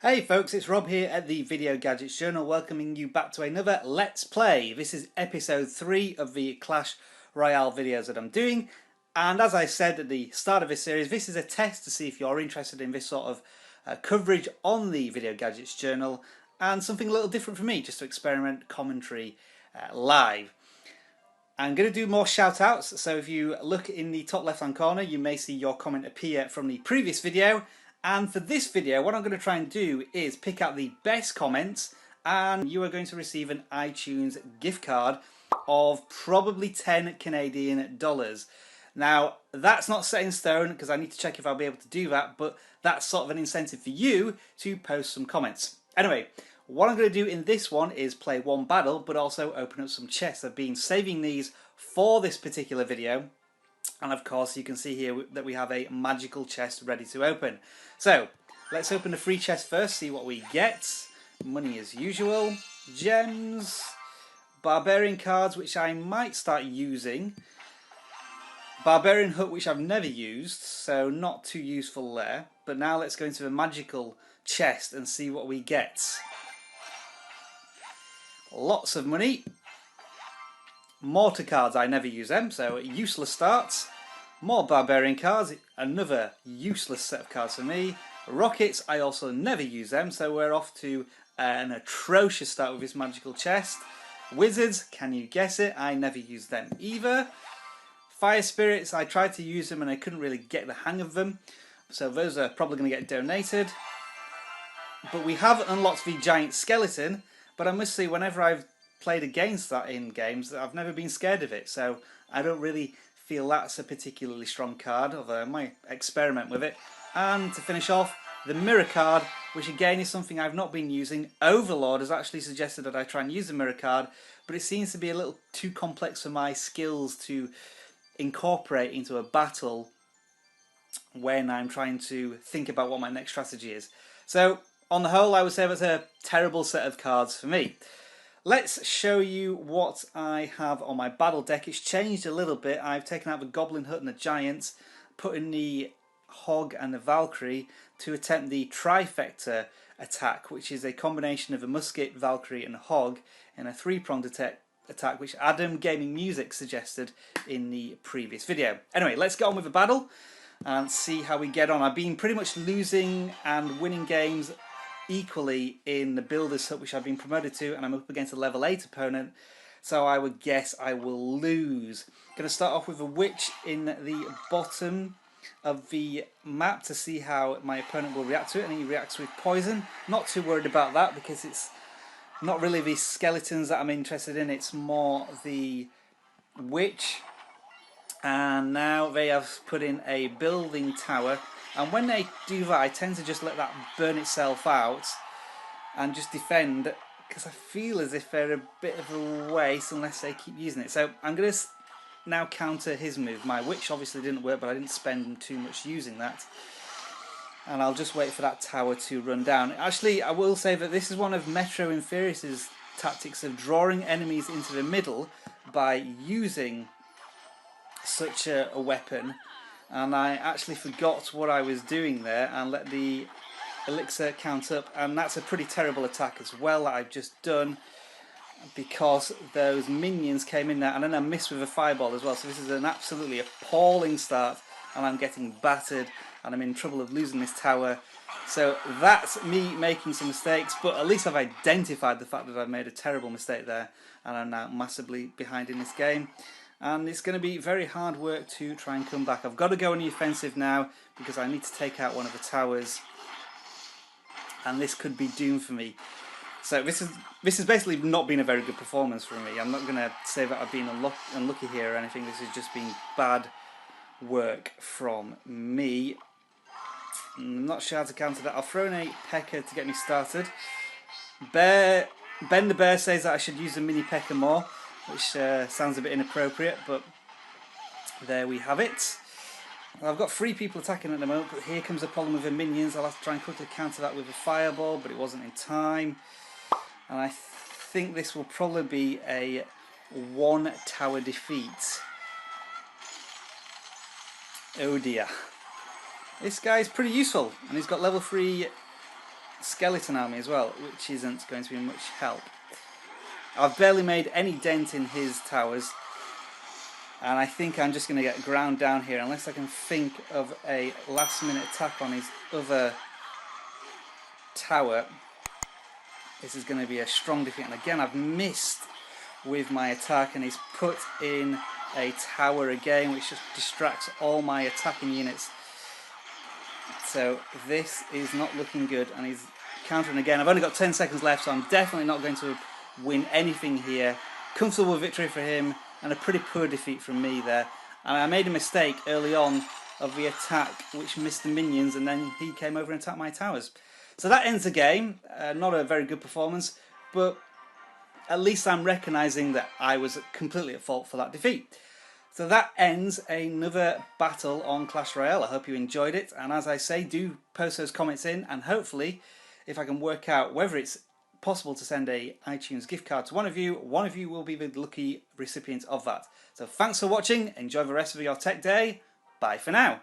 Hey folks, it's Rob here at the Video Gadgets Journal, welcoming you back to another Let's Play. This is episode 3 of the Clash Royale videos that I'm doing, and as I said at the start of this series, this is a test to see if you're interested in this sort of coverage on the Video Gadgets Journal, and something a little different for me, just to experiment commentary live. I'm going to do more shout outs, so if you look in the top left hand corner you may see your comment appear from the previous video. And for this video, what I'm going to try and do is pick out the best comments, and you are going to receive an iTunes gift card of probably 10 Canadian dollars. Now, that's not set in stone because I need to check if I'll be able to do that, but that's sort of an incentive for you to post some comments. Anyway, what I'm going to do in this one is play one battle, but also open up some chests. I've been saving these for this particular video. And of course you can see here that we have a magical chest ready to open. So let's open the free chest first, see what we get. Money as usual, gems, barbarian cards which I might start using, barbarian hut which I've never used, so not too useful there. But now let's go into the magical chest and see what we get. Lots of money. Mortar cards, I never use them, so useless starts. More barbarian cards, another useless set of cards for me. Rockets, I also never use them, so we're off to an atrocious start with this magical chest. Wizards, can you guess it? I never use them either. Fire spirits, I tried to use them and I couldn't really get the hang of them, so those are probably going to get donated. But we have unlocked the giant skeleton, but I must say whenever I've played against that in games, I've never been scared of it, so I don't really feel that's a particularly strong card, although I might experiment with it. And to finish off, the mirror card, which again is something I've not been using. Overlord has actually suggested that I try and use the mirror card, but it seems to be a little too complex for my skills to incorporate into a battle when I'm trying to think about what my next strategy is. So on the whole, I would say that's a terrible set of cards for me. Let's show you what I have on my battle deck. It's changed a little bit. I've taken out the Goblin Hut and the Giants, put in the Hog and the Valkyrie to attempt the trifecta attack, which is a combination of a musket, Valkyrie and a Hog in a three-pronged attack, which Adam Gaming Music suggested in the previous video. Anyway, let's get on with the battle and see how we get on. I've been pretty much losing and winning games equally in the Builder's Hut, which I've been promoted to, and I'm up against a level 8 opponent, so I would guess I will lose. Going to start off with a Witch in the bottom of the map to see how my opponent will react to it, and he reacts with poison. Not too worried about that because it's not really the skeletons that I'm interested in, it's more the Witch. And now they have put in a building tower, and when they do that I tend to just let that burn itself out and just defend, because I feel as if they're a bit of a waste unless they keep using it. So I'm going to now counter his move. My Witch obviously didn't work, but I didn't spend too much using that, and I'll just wait for that tower to run down. Actually, I will say that this is one of Metro Inferius's tactics of drawing enemies into the middle by using such a weapon, and I actually forgot what I was doing there and let the elixir count up, and that's a pretty terrible attack as well that I've just done because those minions came in there, and then I missed with a fireball as well. So this is an absolutely appalling start, and I'm getting battered and I'm in trouble of losing this tower. So that's me making some mistakes, but at least I've identified the fact that I've made a terrible mistake there, and I'm now massively behind in this game. And it's going to be very hard work to try and come back. I've got to go on the offensive now because I need to take out one of the towers, and this could be doomed for me. So this has basically not been a very good performance for me. I'm not going to say that I've been unlucky here or anything. This has just been bad work from me. I'm not sure how to counter that. I'll throw in a P.E.K.K.A. to get me started. Ben the Bear says that I should use the mini P.E.K.K.A. more, which sounds a bit inappropriate, but there we have it. I've got 3 people attacking at the moment, but here comes the problem with the minions. I'll have to try and quickly counter that with a fireball, but it wasn't in time. And I think this will probably be a 1 tower defeat. Oh dear. This guy's pretty useful, and he's got level 3 skeleton army as well, which isn't going to be much help. I've barely made any dent in his towers, and I think I'm just going to get ground down here unless I can think of a last minute attack on his other tower. This is going to be a strong defeat, and again I've missed with my attack, and he's put in a tower again, which just distracts all my attacking units. So this is not looking good, and he's countering again. I've only got 10 seconds left, so I'm definitely not going to win anything here. Comfortable victory for him, and a pretty poor defeat from me there. And I made a mistake early on of the attack, which missed the minions, and then he came over and attacked my towers. So that ends the game. Not a very good performance, but at least I'm recognising that I was completely at fault for that defeat. So that ends another battle on Clash Royale. I hope you enjoyed it, and as I say, do post those comments in, and hopefully if I can work out whether it's possible to send a iTunes gift card to one of you will be the lucky recipient of that. So thanks for watching, enjoy the rest of your tech day, bye for now.